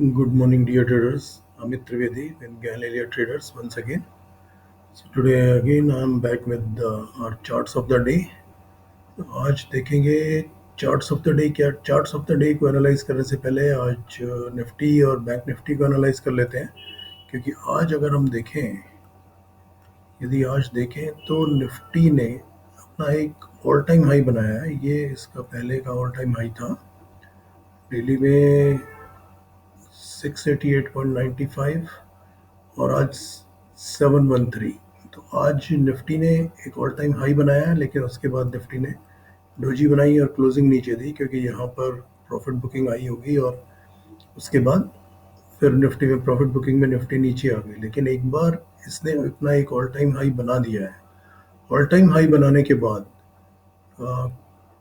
Good morning, dear traders. Amit Trivedi with Galleria Traders once again. So today again I'm back with our charts of the day. तो आज देखेंगे charts of the day. क्या charts of the day को analyse करने से पहले आज Nifty और बैंक निफ्टी को एनालाइज कर लेते हैं, क्योंकि आज अगर हम देखें, यदि आज देखें तो निफ्टी ने अपना एक ऑल टाइम हाई बनाया है। ये इसका पहले का ऑल टाइम हाई था डेली में 688.95 और आज 713। तो आज निफ्टी ने एक ऑल टाइम हाई बनाया है, लेकिन उसके बाद निफ्टी ने डोजी बनाई और क्लोजिंग नीचे दी, क्योंकि यहाँ पर प्रॉफिट बुकिंग आई होगी और उसके बाद फिर निफ्टी में प्रॉफिट बुकिंग में निफ्टी नीचे आ गई। लेकिन एक बार इसने अपना एक ऑल टाइम हाई बना दिया है। ऑल टाइम हाई बनाने के बाद अ,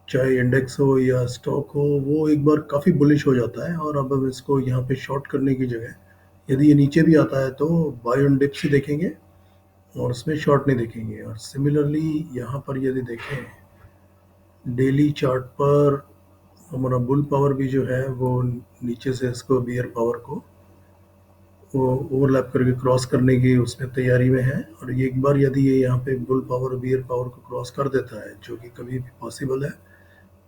चाहे इंडेक्स हो या स्टॉक हो, वो एक बार काफ़ी बुलिश हो जाता है। और अब हम इसको यहाँ पे शॉर्ट करने की जगह, यदि ये नीचे भी आता है तो बाय ऑन डिप्स ही देखेंगे और उसमें शॉर्ट नहीं देखेंगे। और सिमिलरली यहाँ पर यदि देखें डेली चार्ट पर, हमारा बुल पावर भी जो है वो नीचे से इसको बियर पावर को वो ओवरलैप करके क्रॉस करने की उसमें तैयारी में है। और ये एक बार यदि ये यहाँ पे बुल पावर और बियर पावर को क्रॉस कर देता है, जो कि कभी भी पॉसिबल है,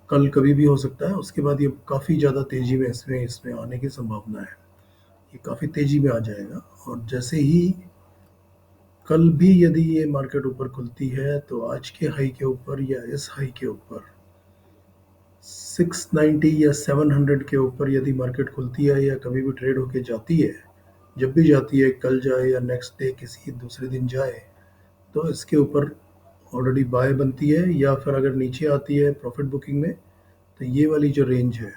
कल कभी भी हो सकता है, उसके बाद ये काफ़ी ज़्यादा तेज़ी में इसमें इसमें आने की संभावना है। ये काफ़ी तेज़ी में आ जाएगा। और जैसे ही कल भी यदि ये मार्केट ऊपर खुलती है तो आज के हाई के ऊपर या इस हाई के ऊपर 690 या 700 के ऊपर यदि मार्केट खुलती है या कभी भी ट्रेड होके जाती है, जब भी जाती है, कल जाए या नेक्स्ट डे किसी दूसरे दिन जाए, तो इसके ऊपर ऑलरेडी बाय बनती है। या फिर अगर नीचे आती है प्रॉफिट बुकिंग में, तो ये वाली जो रेंज है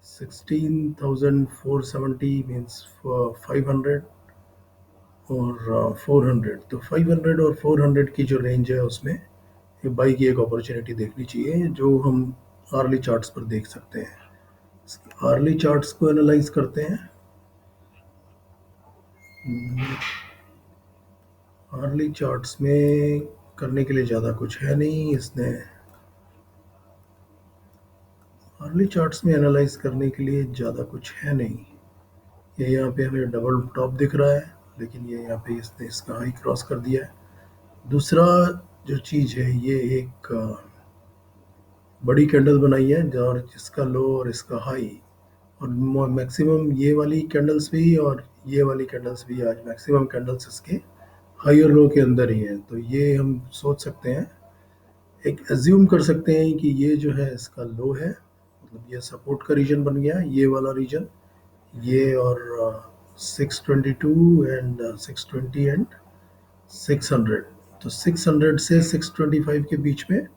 16,470 मीन्स 500 और 400, तो 500 और 400 की जो रेंज है उसमें ये बाई की एक अपॉर्चुनिटी देखनी चाहिए, जो हम आर्ली चार्ट्स पर देख सकते हैं। आर्ली चार्ट्स को एनालाइज करते हैं। आर्ली चार्ट्स में करने के लिए ज़्यादा कुछ है नहीं। इसने आर्ली चार्ट्स में एनालाइज करने के लिए ज़्यादा कुछ है नहीं। ये यहाँ पे हमें डबल टॉप दिख रहा है, लेकिन ये यहाँ पे इसने इसका हाई क्रॉस कर दिया है। दूसरा जो चीज़ है, ये एक बड़ी कैंडल बनाई है और जिसका लो और इसका हाई, और मैक्सिमम ये वाली कैंडल्स भी और ये वाली कैंडल्स भी, आज मैक्सिमम कैंडल्स इसके हाई और लो के अंदर ही है। तो ये हम सोच सकते हैं, एक एज्यूम कर सकते हैं कि ये जो है इसका लो है, मतलब ये सपोर्ट का रीजन बन गया, ये वाला रीजन, ये और 622 एंड 620 एंड 600। तो 600 से 625 के बीच में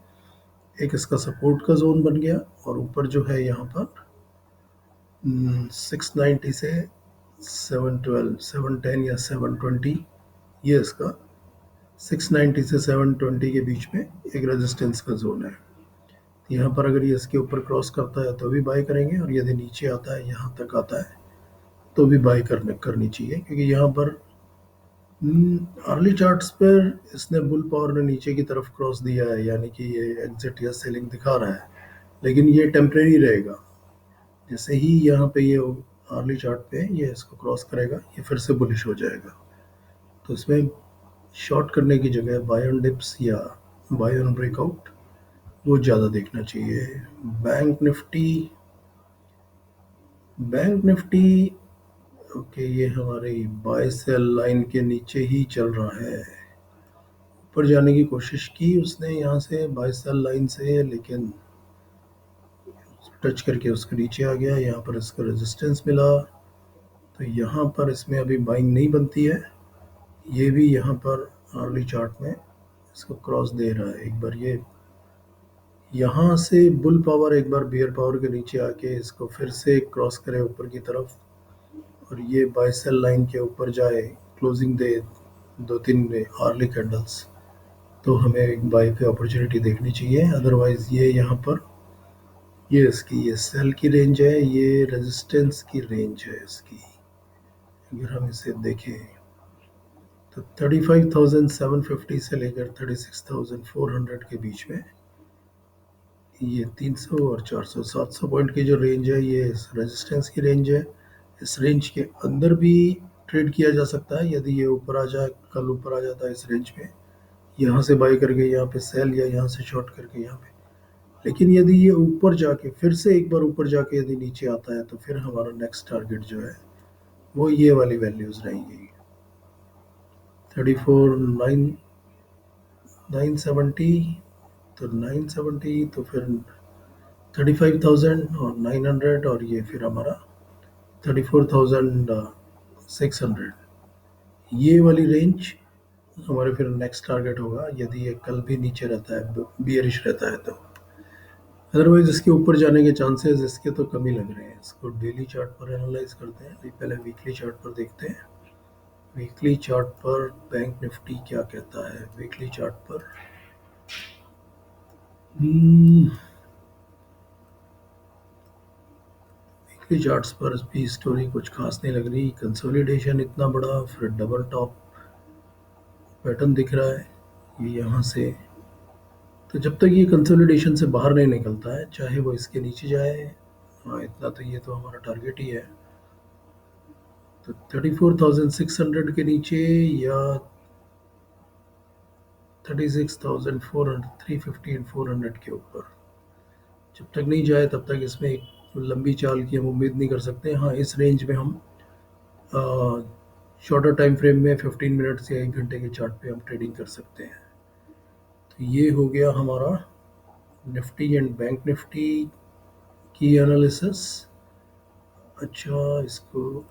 एक इसका सपोर्ट का जोन बन गया। और ऊपर जो है यहाँ पर 690 से 712, 710 या 720, ये इसका 690 से 720 के बीच में एक रेजिस्टेंस का जोन है। यहाँ पर अगर ये इसके ऊपर क्रॉस करता है तो भी बाय करेंगे, और यदि नीचे आता है, यहाँ तक आता है, तो भी बाय करनी चाहिए, क्योंकि यहाँ पर अर्ली चार्ट्स पर इसने बुल पावर ने नीचे की तरफ क्रॉस दिया है, यानी कि ये एग्जिट या सेलिंग दिखा रहा है, लेकिन ये टेम्परेरी रहेगा। जैसे ही यहाँ पे ये अर्ली चार्ट पे ये इसको क्रॉस करेगा, ये फिर से बुलिश हो जाएगा। तो इसमें शॉर्ट करने की जगह बाय ऑन डिप्स या बाय ऑन ब्रेकआउट वो ज़्यादा देखना चाहिए। Bank Nifty, bank Nifty okay, ये हमारी बाय सेल लाइन के नीचे ही चल रहा है। ऊपर जाने की कोशिश की उसने यहाँ से बाय सेल लाइन से, लेकिन टच करके उसके नीचे आ गया। यहाँ पर इसको रेजिस्टेंस मिला, तो यहाँ पर इसमें अभी बाइंग नहीं बनती है। ये भी यहाँ पर अर्ली चार्ट में इसको क्रॉस दे रहा है। एक बार ये यहाँ से बुल पावर एक बार बियर पावर के नीचे आके इसको फिर से क्रॉस करे ऊपर की तरफ, और ये बाय सेल लाइन के ऊपर जाए, क्लोजिंग दे 2-3 अर्ली कैंडल्स, तो हमें एक बाय पे अपॉर्चुनिटी देखनी चाहिए। अदरवाइज ये यहाँ पर ये इसकी ये सेल की रेंज है, ये रेजिस्टेंस की रेंज है इसकी। अगर हम इसे देखें तो 35,750 से लेकर 36,400 के बीच में ये 300 और 400, 700 पॉइंट की जो रेंज है, ये रेजिस्टेंस की रेंज है। इस रेंज के अंदर भी ट्रेड किया जा सकता है। यदि ये ऊपर आ जाए, कल ऊपर आ जाता है इस रेंज पे, यहाँ से बाई करके यहाँ पे सेल, या यहाँ से शॉर्ट करके यहाँ पे। लेकिन यदि ये ऊपर जाके फिर से एक बार ऊपर जाके यदि नीचे आता है, तो फिर हमारा नेक्स्ट टारगेट जो है वो ये वाली वैल्यूज रहेंगी, 34,970। तो 970, तो फिर 35,900, और ये फिर हमारा 34,600। ये वाली रेंज हमारे फिर नेक्स्ट टारगेट होगा, यदि ये कल भी नीचे रहता है, बियरिश रहता है तो। अदरवाइज इसके ऊपर जाने के चांसेस इसके तो कम ही लग रहे हैं। इसको डेली चार्ट पर एनालाइज करते हैं, पहले वीकली चार्ट पर देखते हैं। वीकली चार्ट पर बैंक निफ्टी क्या कहता है। वीकली चार्ट पर वीकली चार्ट्स पर भी स्टोरी कुछ खास नहीं लग रही। कंसोलिडेशन इतना बड़ा, फिर डबल टॉप पैटर्न दिख रहा है ये यहाँ से। तो जब तक ये कंसोलिडेशन से बाहर नहीं निकलता है, चाहे वो इसके नीचे जाए, हाँ इतना तो ये तो हमारा टारगेट ही है। तो 34,600 के नीचे या 36,400, 350 एंड 400 के ऊपर जब तक नहीं जाए, तब तक इसमें एक लंबी चाल की हम उम्मीद नहीं कर सकते। हाँ, इस रेंज में हम शॉर्टर टाइम फ्रेम में 15 मिनट्स या 1 घंटे के चार्ट पे हम ट्रेडिंग कर सकते हैं। तो ये हो गया हमारा निफ्टी एंड बैंक निफ्टी की एनालिसिस। अच्छा, इसको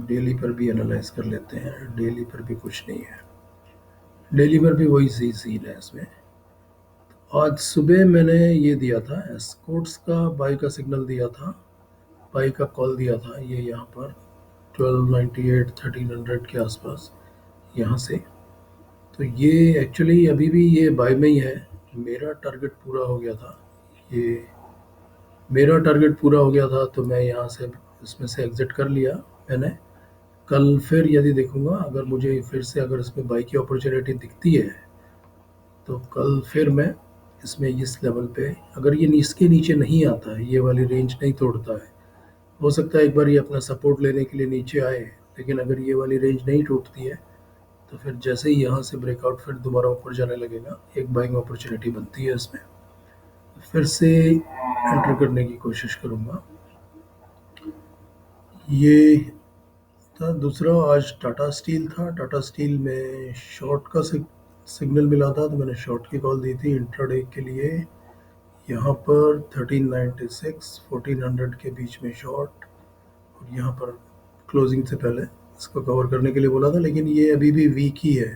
डेली पर भी एनालाइज कर लेते हैं। डेली पर भी कुछ नहीं है, डेली पर भी वही सी सीन है इसमें। आज सुबह मैंने ये दिया था, एस्कॉर्ट्स का बाई का सिग्नल दिया था, बाई का कॉल दिया था, ये यहाँ पर 1298 1300 के आसपास यहाँ से। तो ये एक्चुअली अभी भी ये बाय में ही है। मेरा टारगेट पूरा हो गया था, ये मेरा टारगेट पूरा हो गया था, तो मैं यहाँ से इसमें से एग्ज़िट कर लिया मैंने। कल फिर यदि देखूँगा, अगर मुझे फिर से अगर इसमें बाई की अपॉर्चुनिटी दिखती है, तो कल फिर मैं इसमें इस लेवल पे, अगर ये इसके नीचे नहीं आता है, ये वाली रेंज नहीं तोड़ता है, हो सकता है एक बार ये अपना सपोर्ट लेने के लिए नीचे आए। लेकिन अगर ये वाली रेंज नहीं टूटती है, तो फिर जैसे ही यहाँ से ब्रेकआउट फिर दोबारा ऊपर जाने लगेगा, एक बाइंग अपॉर्चुनिटी बनती है इसमें, फिर से एंटर करने की कोशिश करूँगा। ये था दूसरा। आज टाटा स्टील था, टाटा स्टील में शॉर्ट का सिग्नल मिला था, तो मैंने शॉर्ट की कॉल दी थी इंट्राडे के लिए। यहाँ पर 1396 1400 के बीच में शॉर्ट, और यहाँ पर क्लोजिंग से पहले इसको कवर करने के लिए बोला था, लेकिन ये अभी भी वीक ही है।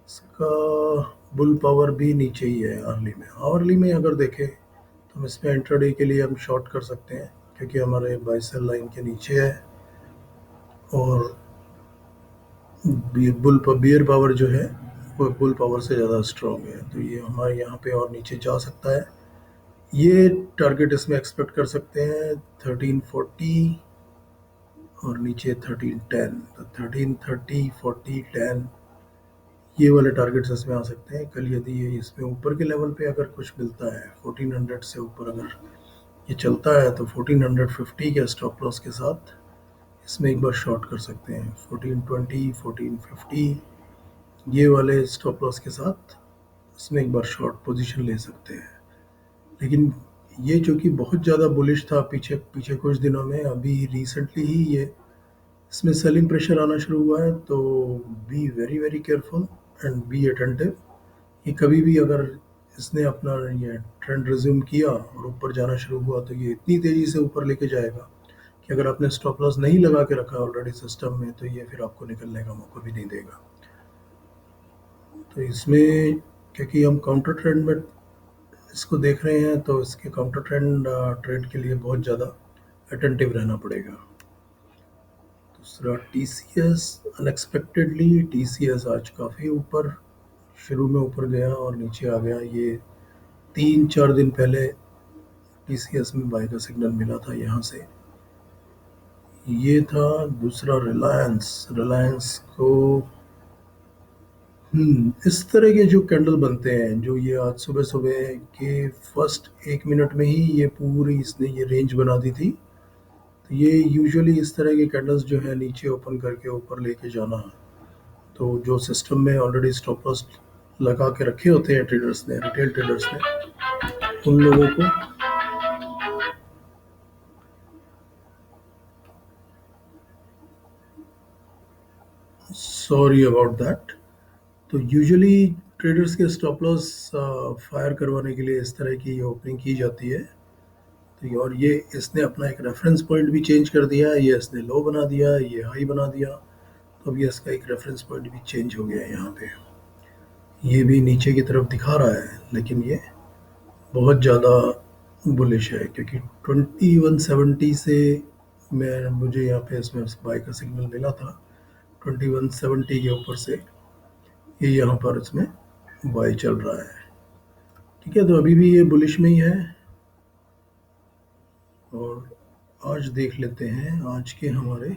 इसका बुल पावर भी नीचे ही है अर्ली में। अर्ली में अगर देखें तो हम इसमें इंट्राडे के लिए हम शॉर्ट कर सकते हैं, क्योंकि हमारे बाय सेल लाइन के नीचे है, और बियर पावर जो है वो बुल पावर से ज़्यादा स्ट्रॉन्ग है। तो ये हमारे यहाँ पे और नीचे जा सकता है। ये टारगेट इसमें एक्सपेक्ट कर सकते हैं 1340 और नीचे 1310। तो 1330 40 10 ये वाले टारगेट्स इसमें आ सकते हैं। कल यदि ये इसमें ऊपर के लेवल पे अगर कुछ मिलता है, 1400 से ऊपर अगर ये चलता है, तो 1450 के स्टॉप लॉस के साथ इसमें एक बार शॉर्ट कर सकते हैं। 1420 1450 ये वाले स्टॉप लॉस के साथ इसमें एक बार शॉर्ट पोजीशन ले सकते हैं। लेकिन ये जो कि बहुत ज़्यादा बुलिश था पीछे कुछ दिनों में, अभी रिसेंटली ही ये इसमें सेलिंग प्रेशर आना शुरू हुआ है। तो be very very careful and be attentive. ये कभी भी अगर इसने अपना ये ट्रेंड रिज्यूम किया और ऊपर जाना शुरू हुआ, तो ये इतनी तेज़ी से ऊपर लेके जाएगा कि अगर आपने स्टॉप लॉस नहीं लगा के रखा ऑलरेडी सिस्टम में, तो ये फिर आपको निकलने का मौका भी नहीं देगा। तो इसमें क्योंकि हम काउंटर ट्रेंड में इसको देख रहे हैं, तो इसके काउंटर ट्रेंड ट्रेड के लिए बहुत ज़्यादा अटेंटिव रहना पड़ेगा। दूसरा TCS, अनएक्सपेक्टेडली TCS आज काफ़ी ऊपर, शुरू में ऊपर गया और नीचे आ गया। ये 3-4 दिन पहले TCS में बाय का सिग्नल मिला था यहाँ से। ये था दूसरा रिलायंस को इस तरह के जो कैंडल बनते हैं, जो ये आज सुबह सुबह के फर्स्ट 1 मिनट में ही ये पूरी इसने ये रेंज बना दी थी, ये यूजुअली इस तरह के कैंडल्स जो है नीचे ओपन करके ऊपर लेके जाना, तो जो सिस्टम में ऑलरेडी स्टॉप लॉस लगा के रखे होते हैं ट्रेडर्स ने, रिटेल ट्रेडर्स ने, उन लोगों को सॉरी अबाउट दैट। तो यूजुअली ट्रेडर्स के स्टॉप लॉस फायर करवाने के लिए इस तरह की ओपनिंग की जाती है। तो और ये इसने अपना एक रेफरेंस पॉइंट भी चेंज कर दिया, ये इसने लो बना दिया, ये हाई बना दिया। तो अब ये इसका एक रेफरेंस पॉइंट भी चेंज हो गया है यहाँ पे। ये भी नीचे की तरफ दिखा रहा है, लेकिन ये बहुत ज़्यादा बुलिश है, क्योंकि 2170 से मैं मुझे यहाँ पे इसमें बाय का सिग्नल मिला था। 2170 के ऊपर से ये यहाँ पर इसमें बाय चल रहा है। ठीक है, तो अभी भी ये बुलिश में ही है। और आज देख लेते हैं आज के हमारे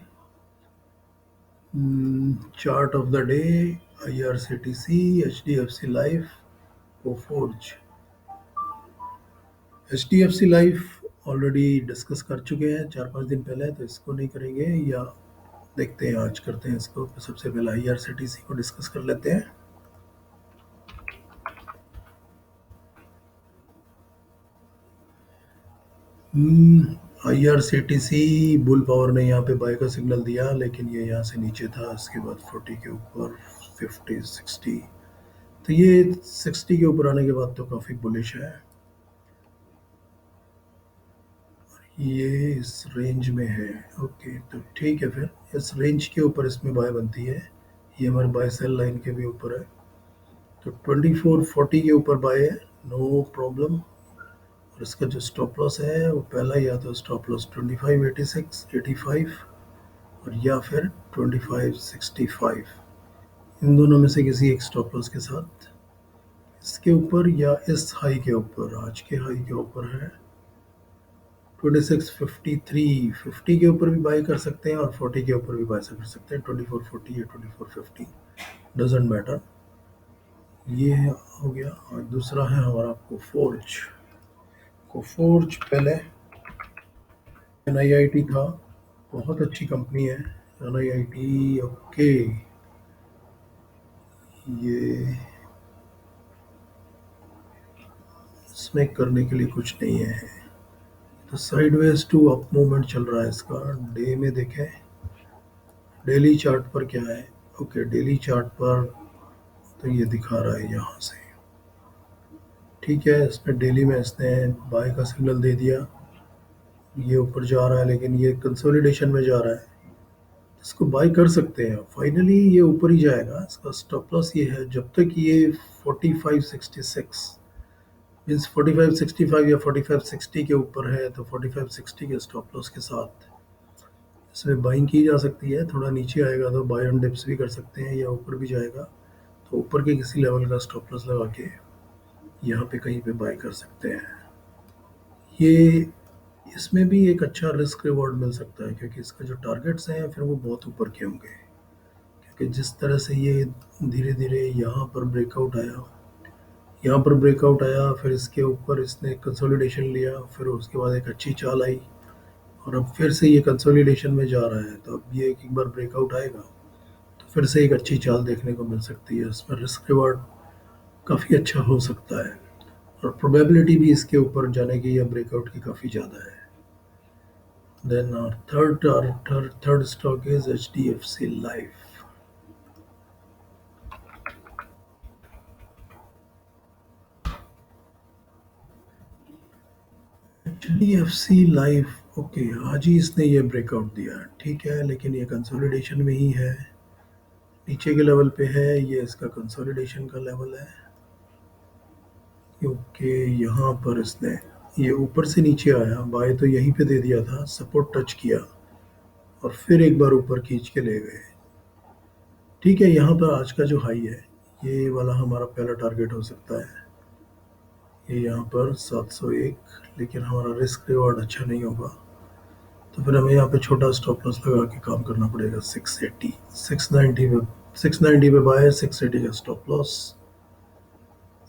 chart of the day. IRCTC, HDFC life, Coforge. HDFC life already discuss कर चुके हैं 4-5 दिन पहले, तो इसको नहीं करेंगे, या देखते हैं आज करते हैं इसको। सबसे पहले IRCTC को डिस्कस कर लेते हैं। IRCTC बुल पावर ने यहाँ पे बाय का सिग्नल दिया, लेकिन ये यहाँ से नीचे था, इसके बाद 40 के ऊपर, 50, 60। तो ये 60 के ऊपर आने के बाद तो काफ़ी बुलिश है। ये इस रेंज में है, ओके, तो ठीक है, फिर इस रेंज के ऊपर इसमें बाय बनती है। ये हमारे बाय सेल लाइन के भी ऊपर है, तो 2440 के ऊपर बाय है, नो प्रॉब्लम। और इसका जो स्टॉप लॉस है वो पहला ही आता है, स्टॉप लॉस 2586, 85, और या फिर 2565। इन दोनों में से किसी एक स्टॉप लॉस के साथ इसके ऊपर या इस हाई के ऊपर, आज के हाई के ऊपर है 2653। 50 के ऊपर भी बाय कर सकते हैं और 40 के ऊपर भी बाय कर सकते हैं, 2440 या 2450, डजेंट मैटर। ये हो गया। और दूसरा है हमारा कोफोर्ज। कोफोर्ज पहले NIIT था, बहुत अच्छी कंपनी है NIIT। ओके, ये इसमें करने के लिए कुछ नहीं है, तो साइडवेज टू अप मूवमेंट चल रहा है इसका। डे में देखें, डेली चार्ट पर क्या है। ओके, डेली चार्ट पर तो ये दिखा रहा है यहाँ से, ठीक है। इसमें डेली में इसने बाय का सिग्नल दे दिया, ये ऊपर जा रहा है, लेकिन ये कंसोलिडेशन में जा रहा है, इसको बाय कर सकते हैं। फाइनली ये ऊपर ही जाएगा। इसका स्टॉप लॉस ये है, जब तक ये 4566 मीन्स 4565 या 4560 के ऊपर है, तो 4560 के स्टॉप लॉस के साथ इसमें बाइंग की जा सकती है। थोड़ा नीचे आएगा तो बाय ऑन डिप्स भी कर सकते हैं, या ऊपर भी जाएगा तो ऊपर के किसी लेवल का स्टॉप लॉस लगा के यहाँ पे कहीं पे बाय कर सकते हैं। ये इसमें भी एक अच्छा रिस्क रिवॉर्ड मिल सकता है, क्योंकि इसका जो टारगेट्स हैं फिर वो बहुत ऊपर के होंगे। क्योंकि जिस तरह से ये धीरे धीरे यहाँ पर ब्रेकआउट आया, यहाँ पर ब्रेकआउट आया, फिर इसके ऊपर इसने कंसोलिडेशन लिया, फिर उसके बाद एक अच्छी चाल आई, और अब फिर से ये कंसोलिडेशन में जा रहा है। तो अब ये एक बार ब्रेकआउट आएगा तो फिर से एक अच्छी चाल देखने को मिल सकती है। इसमें रिस्क रिवॉर्ड काफ़ी अच्छा हो सकता है, और प्रोबेबिलिटी भी इसके ऊपर जाने की या ब्रेकआउट की काफ़ी ज़्यादा है। Then our third stock is HDFC Life. HDFC Life, okay, आज ही इसने ये ब्रेकआउट दिया, ठीक है, लेकिन ये कंसोलिडेशन में ही है, नीचे के लेवल पे है, ये इसका कंसोलिडेशन का लेवल है। ओके, यहाँ पर इसने ये ऊपर से नीचे आया, बाय तो यहीं पे दे दिया था, सपोर्ट टच किया और फिर एक बार ऊपर खींच के ले गए। ठीक है, यहाँ पर आज का जो हाई है, ये वाला हमारा पहला टारगेट हो सकता है, ये यहाँ पर 701, लेकिन हमारा रिस्क रिवॉर्ड अच्छा नहीं होगा, तो फिर हमें यहाँ पे छोटा स्टॉप लॉस लगा के काम करना पड़ेगा। 680, 690 पे बाय, 680 का स्टॉप लॉस।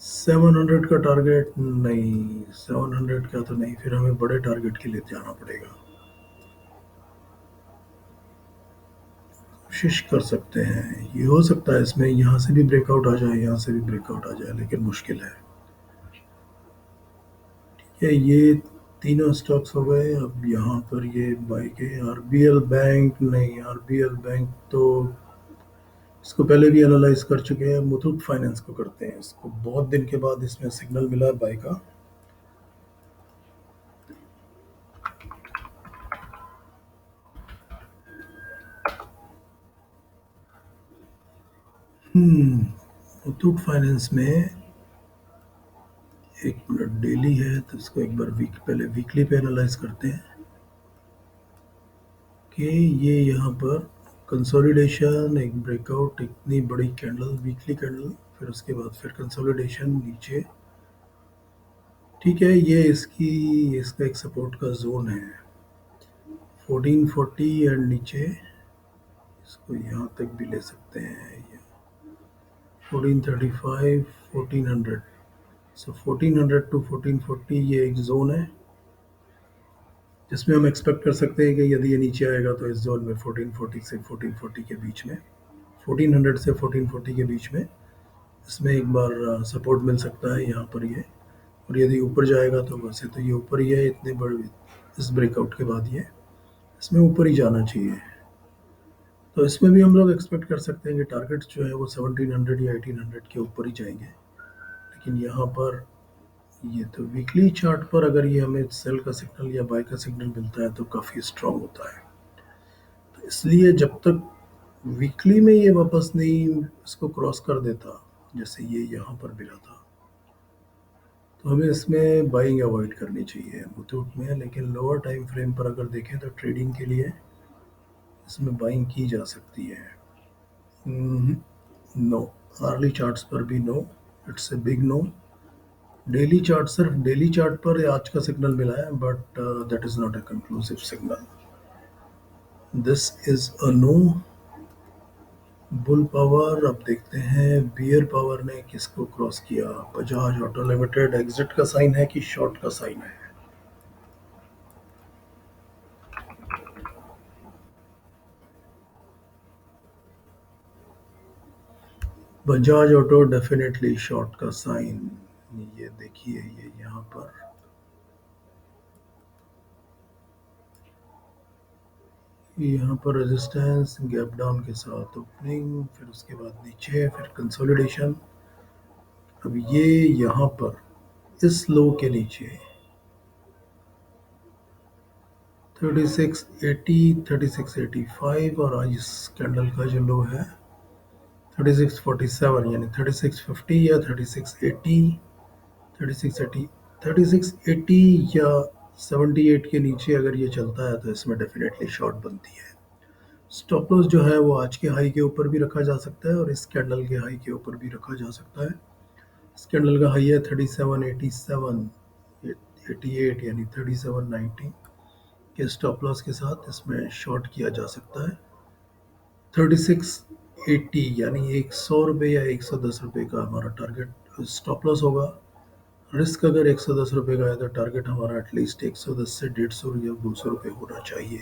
700 का टारगेट नहीं, 700 का तो नहीं, फिर हमें बड़े टारगेट के लिए जाना पड़ेगा। कोशिश कर सकते हैं, ये हो सकता है इसमें यहाँ से भी ब्रेकआउट आ जाए, यहाँ से भी ब्रेकआउट आ जाए, लेकिन मुश्किल है। ये तीनों स्टॉक्स हो गए। अब यहाँ पर ये बाई के आरबीएल बैंक, नहीं आरबीएल बैंक तो इसको पहले भी एनालाइज कर चुके हैं। मुथूट फाइनेंस को करते हैं, इसको बहुत दिन के बाद इसमें सिग्नल मिला है बाई का। मुथूट फाइनेंस में एक मिनट डेली है तो इसको एक बार पहले वीकली पे एनालाइज करते हैं कि ये यहाँ पर कंसोलिडेशन, एक ब्रेकआउट, इतनी बड़ी कैंडल, वीकली कैंडल, फिर उसके बाद फिर कंसोलिडेशन नीचे। ठीक है, ये इसका एक सपोर्ट का जोन है 1440 एंड नीचे इसको यहाँ तक भी ले सकते हैं 1435 1400। सो 1400 टू 1440 ये एक जोन है जिसमें हम एक्सपेक्ट कर सकते हैं कि यदि ये नीचे आएगा तो इस जोन में 1440 से 1440 के बीच में, 1400 से 1440 के बीच में इसमें एक बार सपोर्ट मिल सकता है यहाँ पर ये। और यदि ऊपर जाएगा तो वैसे तो ये ऊपर ही है, इतने बड़े इस ब्रेकआउट के बाद ये इसमें ऊपर ही जाना चाहिए। तो इसमें भी हम लोग एक्सपेक्ट कर सकते हैं कि टारगेट्स जो है वो 1700 या 1800 के ऊपर ही जाएंगे। लेकिन यहाँ पर ये तो वीकली चार्ट पर अगर ये हमें सेल का सिग्नल या बाय का सिग्नल मिलता है तो काफ़ी स्ट्रांग होता है। तो इसलिए जब तक वीकली में ये वापस नहीं इसको क्रॉस कर देता, जैसे ये यहाँ पर मिला था, तो हमें इसमें बाइंग अवॉइड करनी चाहिए मुथूट में। लेकिन लोअर टाइम फ्रेम पर अगर देखें तो ट्रेडिंग के लिए इसमें बाइंग की जा सकती है। नो, आर्ली चार्ट्स पर भी no, it's a big no. Daily chart, सिर्फ डेली चार्ट पर आज का सिग्नल मिला है, but that is not a conclusive signal. This is a no. Bull power, अब देखते हैं बियर पावर ने किसको क्रॉस किया। बजाज ऑटो लिमिटेड एग्जिट का साइन है कि शॉर्ट का साइन है? बजाज ऑटो डेफिनेटली शॉर्ट का साइन। ये देखिए, ये यहाँ पर रेजिस्टेंस गैप डाउन के साथ ओपनिंग, फिर उसके बाद नीचे, फिर कंसोलिडेशन। अब ये यहाँ पर इस लो के नीचे 3680 3685 और आज इस कैंडल का जो लो है 3647, यानी 3650 या 3680, 3680 3680 या 78 के नीचे अगर ये चलता है तो इसमें डेफिनेटली शॉर्ट बनती है। स्टॉप लॉस जो है वो आज के हाई के ऊपर भी रखा जा सकता है और इस कैंडल के हाई के ऊपर भी रखा जा सकता है। इस कैंडल का हाई है 3787, 88 यानी 3790 के स्टॉप लॉस के साथ इसमें शॉर्ट किया जा सकता है। 3680 यानी 100 रुपये या 110 रुपये का हमारा टारगेट स्टॉप लॉस होगा। रिस्क अगर 110 रुपये का है तो टारगेट हमारा एटलीस्ट 110 से 150 या 200 रुपये होना चाहिए।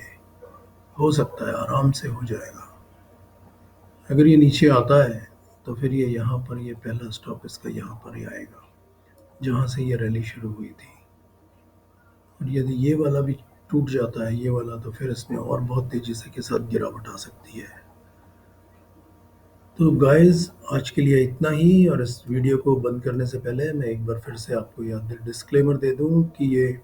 हो सकता है, आराम से हो जाएगा। अगर ये नीचे आता है तो फिर ये यहाँ पर ये पहला स्टॉप इसका यहाँ पर ही आएगा जहाँ से ये रैली शुरू हुई थी। और यदि ये वाला भी टूट जाता है, ये वाला, तो फिर इसमें और बहुत तेज़ी से के साथ गिरावट आ सकती है। तो गाइस, आज के लिए इतना ही। और इस वीडियो को बंद करने से पहले मैं एक बार फिर से आपको याद डिस्क्लेमर दे दूं कि ये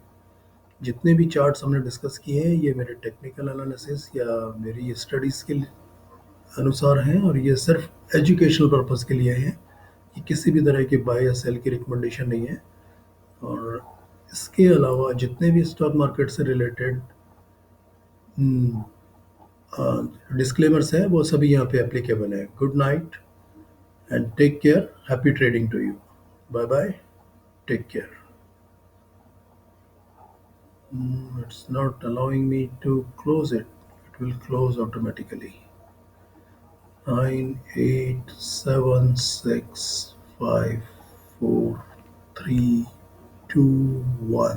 जितने भी चार्ट्स हमने डिस्कस किए हैं ये मेरे टेक्निकल एनालिसिस या मेरी स्टडीज़ के अनुसार हैं और ये सिर्फ एजुकेशनल पर्पस के लिए हैं। ये किसी भी तरह की बाय या सेल की रिकमेंडेशन नहीं है। और इसके अलावा जितने भी स्टॉक मार्केट से रिलेटेड डिस्क्लेमर्स हैं वो सभी यहाँ पे एप्लीकेबल है। Good night and take care. Happy trading to you. Bye bye. Take care. It's not allowing me to close it. It will close automatically. 9, 8, 7, 6, 5, 4, 3, 2, 1.